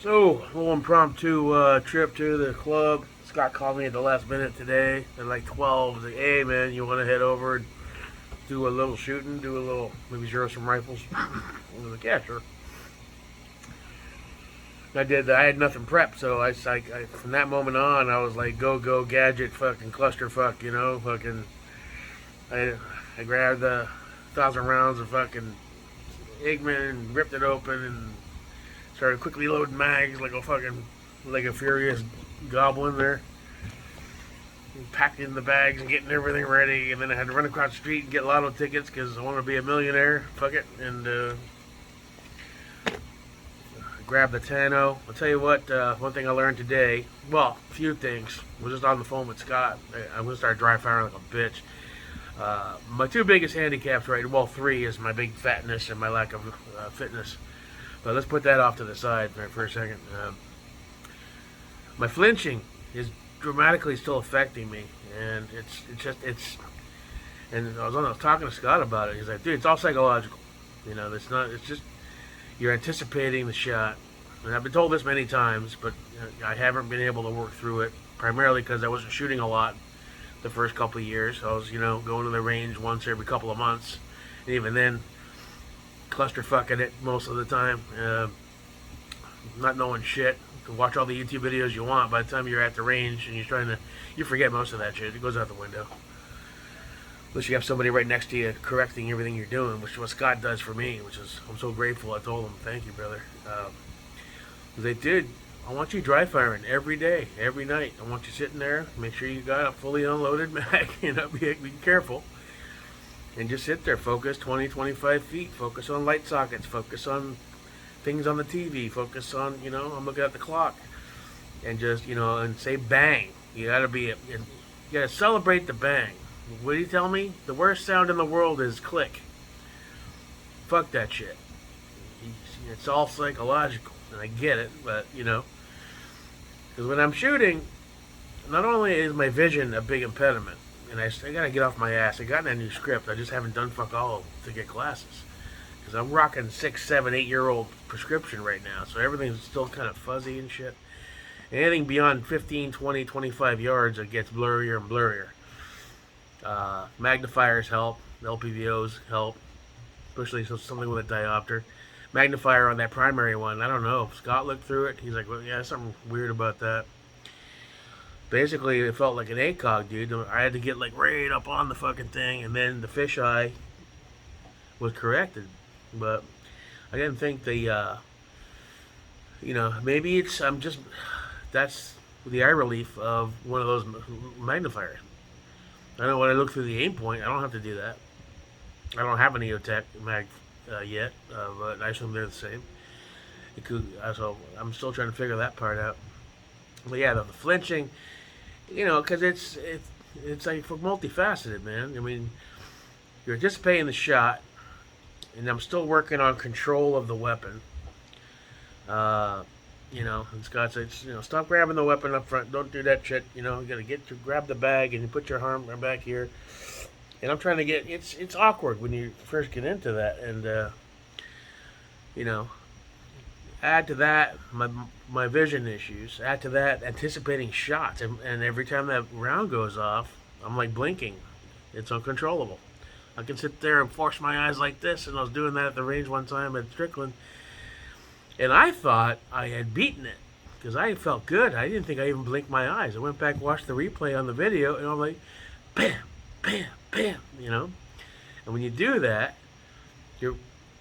So, a little impromptu trip to the club. Scott called me at the last minute today at like 12. He's like, hey man, you want to head over and do a little shooting? Do a little, maybe zero some rifles? I was like, yeah, sure. I did. I had nothing prepped, so from that moment on, I was like, go, gadget, fucking clusterfuck, fucking. I, I grabbed the 1,000 rounds of fucking Eggman and ripped it open and started quickly loading mags like a furious goblin there. Packed in the bags and getting everything ready, and then I had to run across the street and get lotto tickets because I want to be a millionaire. Fuck it, and grab the Tano. I'll tell you what. One thing I learned today. Well, a few things. I was just on the phone with Scott. I'm gonna start dry firing like a bitch. My two biggest handicaps, right? Well, three is my big fatness and my lack of fitness. But let's put that off to the side for a second. My flinching is dramatically still affecting me, and it's. And I was talking to Scott about it. He's like, dude, it's all psychological. It's not. It's just you're anticipating the shot. And I've been told this many times, but I haven't been able to work through it. Primarily because I wasn't shooting a lot the first couple of years. I was, going to the range once every couple of months, and even then, clusterfucking it most of the time, not knowing shit. You can watch all the YouTube videos you want. By the time you're at the range and you forget most of that shit. It goes out the window. Unless you have somebody right next to you correcting everything you're doing, which is what Scott does for me, which is, I'm so grateful. I told him, thank you, brother. They did. I want you dry firing every day, every night. I want you sitting there, make sure you got a fully unloaded mag, be careful. And just sit there, focus 20, 25 feet, focus on light sockets, focus on things on the TV, focus on, I'm looking at the clock. And just, and say bang. You gotta celebrate the bang. What do you tell me? The worst sound in the world is click. Fuck that shit. It's all psychological, and I get it, but, because when I'm shooting, not only is my vision a big impediment, and I gotta get off my ass. I got a new script. I just haven't done fuck all to get glasses. Because I'm rocking 6, 7, 8-year-old prescription right now. So everything's still kind of fuzzy and shit. Anything beyond 15, 20, 25 yards, it gets blurrier and blurrier. Magnifiers help. LPVOs help. Especially something with a diopter. Magnifier on that primary one, I don't know. Scott looked through it. He's like, well, yeah, something weird about that. Basically, it felt like an ACOG, dude. I had to get right up on the fucking thing, and then the fisheye was corrected. But I didn't think maybe that's the eye relief of one of those magnifiers. I know when I look through the aim point, I don't have to do that. I don't have an EOTech mag yet, but I assume they're the same. So I'm still trying to figure that part out. But yeah, the flinching. Because it's like multifaceted, man. I mean, you're anticipating the shot, and I'm still working on control of the weapon. And Scott said, stop grabbing the weapon up front. Don't do that shit. You gotta grab the bag and you put your arm back here. And I'm trying to it's awkward when you first get into that, and add to that my vision issues. Add to that anticipating shots, and every time that round goes off, I'm like blinking. It's uncontrollable. I can sit there and force my eyes like this, and I was doing that at the range one time at Strickland, and I thought I had beaten it because I felt good. I didn't think I even blinked my eyes. I went back, watched the replay on the video, and I'm like, bam, bam, bam, And when you do that,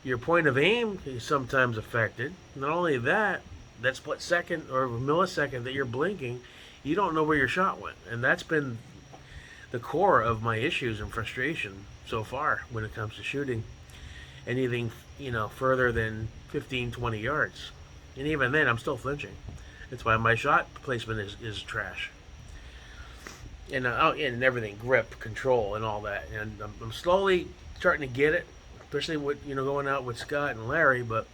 your point of aim is sometimes affected. Not only that split second or millisecond that you're blinking, you don't know where your shot went. And that's been the core of my issues and frustration so far when it comes to shooting anything, further than 15, 20 yards. And even then, I'm still flinching. That's why my shot placement is trash. And everything, grip, control, and all that. And I'm slowly starting to get it, especially with going out with Scott and Larry. But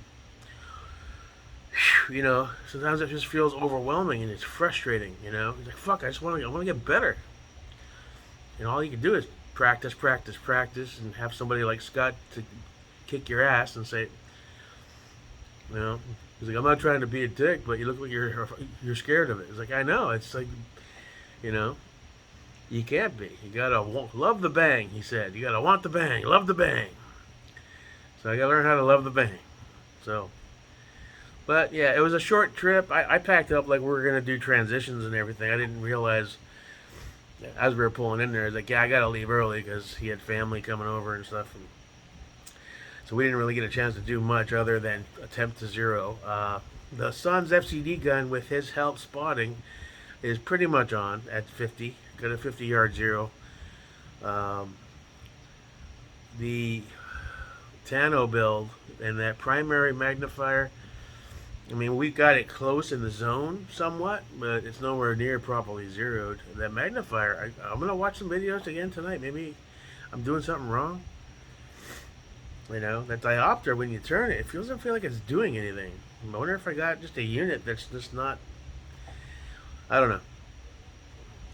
sometimes it just feels overwhelming and it's frustrating. It's like, fuck, I want to get better. And all you can do is practice, practice, practice, and have somebody like Scott to kick your ass and say, He's like, I'm not trying to be a dick, but you look like you're scared of it. It's like, I know. It's like, you know, you can't be. You gotta love the bang. He said, you gotta want the bang, love the bang. So I gotta learn how to love the bang. So, but yeah, it was a short trip. I packed up like we were gonna do transitions and everything. I didn't realize as we were pulling in there, I was like, yeah, I gotta leave early because he had family coming over and stuff. And so we didn't really get a chance to do much other than attempt to zero. The son's FCD gun with his help spotting is pretty much on at 50. Got a 50-yard zero. Um, the Tano build and that primary magnifier, I mean, we got it close in the zone somewhat, but it's nowhere near properly zeroed. That magnifier, I'm going to watch some videos again tonight. Maybe I'm doing something wrong. You know, that diopter, when you turn it, it doesn't feel like it's doing anything. I wonder if I got just a unit that's just not, I don't know.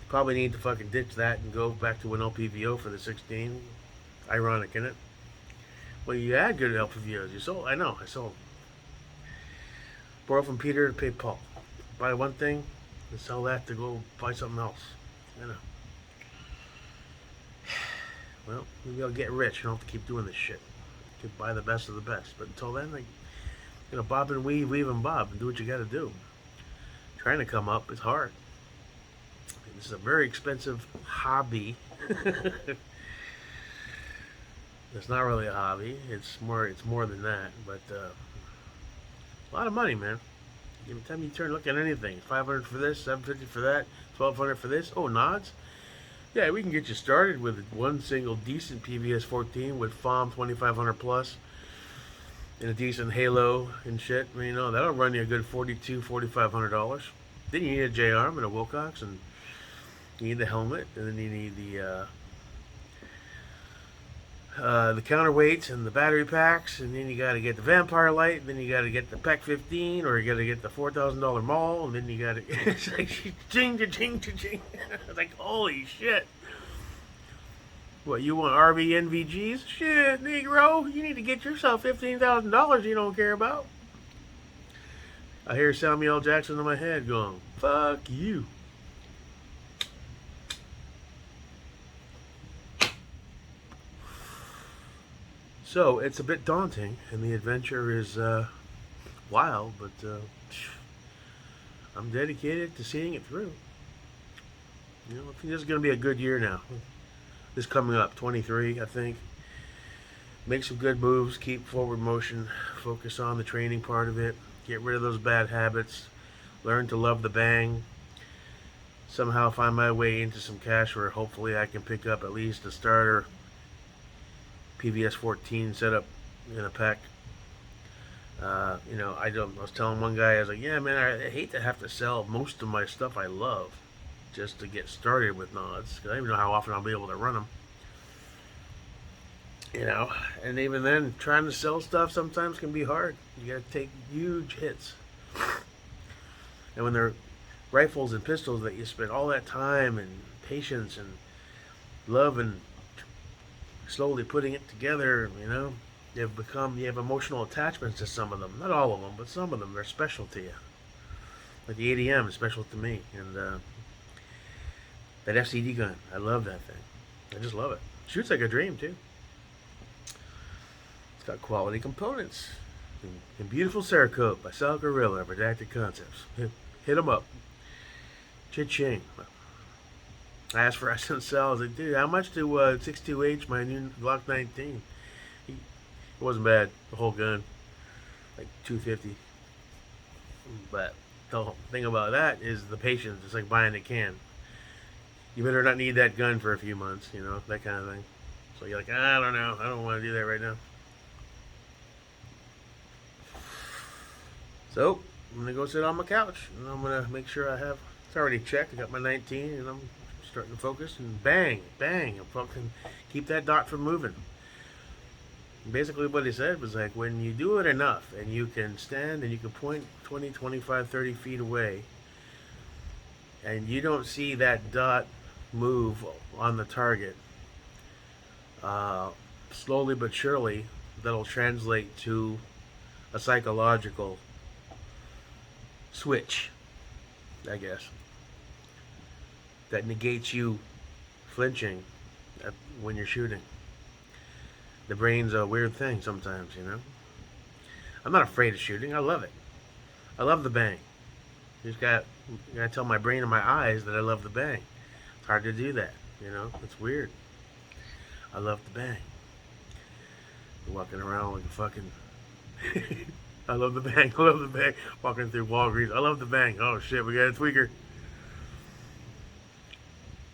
Probably need to fucking ditch that and go back to an LPVO for the 16. Ironic, isn't it? Well, you had good LPVOs. You sold, I know, I sold. Borrow from Peter to pay Paul. Buy one thing and sell that to go buy something else. You know. Well, maybe I'll get rich and I don't have to keep doing this shit. Could buy the best of the best. But until then, like, you know, bob and weave, weave and bob, and do what you got to do. Trying to come up is hard. This is a very expensive hobby. It's not really a hobby. It's more than that. But a lot of money, man. Every time you turn, look at anything. 500 for this, 750 for that, 1200 for this. Oh, nods. Yeah, we can get you started with one single decent PVS 14 with FOM 2500 plus and a decent halo and shit. I mean, you know, that'll run you a good $4,500. Then you need a J-arm and a Wilcox, and you need the helmet, and then you need the counterweights and the battery packs, and then you got to get the Vampire Light, and then you got to get the PEC 15, or you got to get the $4,000 Maul, and then you got to it's like ching ching ching. It's like, holy shit. What, you want RV NVGs? Shit, Negro, you need to get yourself $15,000 you don't care about. I hear Samuel L. Jackson in my head going, fuck you. So it's a bit daunting, and the adventure is wild, but I'm dedicated to seeing it through. You know, I think this is going to be a good year now. This coming up, 23, I think. Make some good moves, keep forward motion, focus on the training part of it, get rid of those bad habits, learn to love the bang, somehow find my way into some cash where hopefully I can pick up at least a starter PVS 14 setup in a pack. You know, I was telling one guy, I was like, yeah, man, I hate to have to sell most of my stuff I love just to get started with nods, because I don't even know how often I'll be able to run them. You know, and even then, trying to sell stuff sometimes can be hard. You got to take huge hits. And when they're rifles and pistols that you spend all that time and patience and love and slowly putting it together, you know, you have emotional attachments to some of them. Not all of them, but some of them. They're special to you. Like the ADM is special to me. And that FCD gun, I love that thing. I just love it. Shoots like a dream, too. It's got quality components. And beautiful Cerakote by Sal Gorilla, Redacted Concepts. Hit them up. Cha-ching. I asked for Sal. I was like, dude, how much do 62H my new Glock 19? It wasn't bad, the whole gun. Like $250. But the whole thing about that is the patience. It's like buying a can. You better not need that gun for a few months, you know, that kind of thing. So you're like, I don't know. I don't want to do that right now. So, I'm going to go sit on my couch, and I'm going to make sure it's already checked. I got my 19, and I'm starting to focus, and bang, bang, and fucking keep that dot from moving. And basically what he said was like, when you do it enough, and you can stand, and you can point 20, 25, 30 feet away, and you don't see that dot move on the target, slowly but surely, that'll translate to a psychological switch, I guess, that negates you flinching when you're shooting. The brain's a weird thing sometimes, you know. I'm not afraid of shooting. I love it. I love the bang. You gotta tell my brain and my eyes that I love the bang. It's hard to do that, you know. It's weird. I love the bang. You're walking around like a fucking. I love the bang. I love the bang. Walking through Walgreens. I love the bang. Oh shit, we got a tweaker.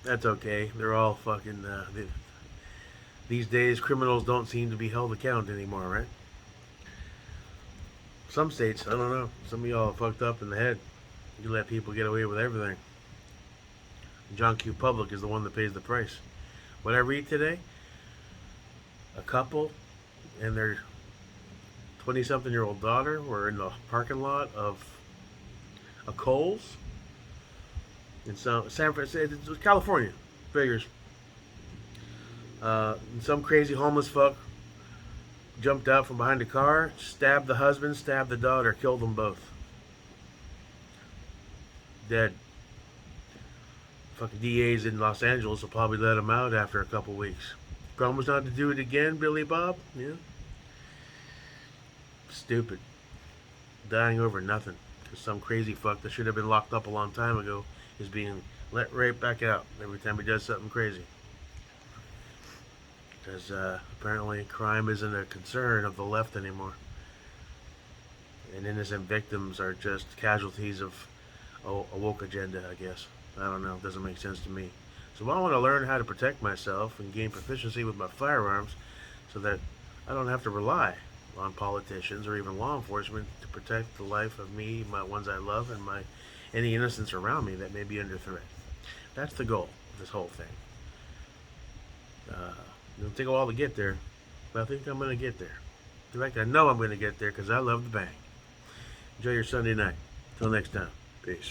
That's okay. They're all fucking. These days, criminals don't seem to be held account anymore, right? Some states, I don't know. Some of y'all are fucked up in the head. You let people get away with everything. John Q. Public is the one that pays the price. What I read today, a couple and their 20-something-year-old daughter were in the parking lot of a Kohl's in San Francisco, California. Figures. Some crazy homeless fuck jumped out from behind a car, stabbed the husband, stabbed the daughter, killed them both. Dead. Fucking DAs in Los Angeles will probably let him out after a couple weeks. Promise not to do it again, Billy Bob? Yeah. Stupid. Dying over nothing. Because some crazy fuck that should have been locked up a long time ago is being let right back out every time he does something crazy. Because apparently crime isn't a concern of the left anymore. And innocent victims are just casualties of a woke agenda, I guess. I don't know. It doesn't make sense to me. So I want to learn how to protect myself and gain proficiency with my firearms so that I don't have to rely on politicians or even law enforcement to protect the life of me, my ones I love, and any innocents around me that may be under threat. That's the goal of this whole thing. It'll take a while to get there, but I think I'm going to get there. In fact, I know I'm going to get there because I love the bang. Enjoy your Sunday night. Till next time. Peace.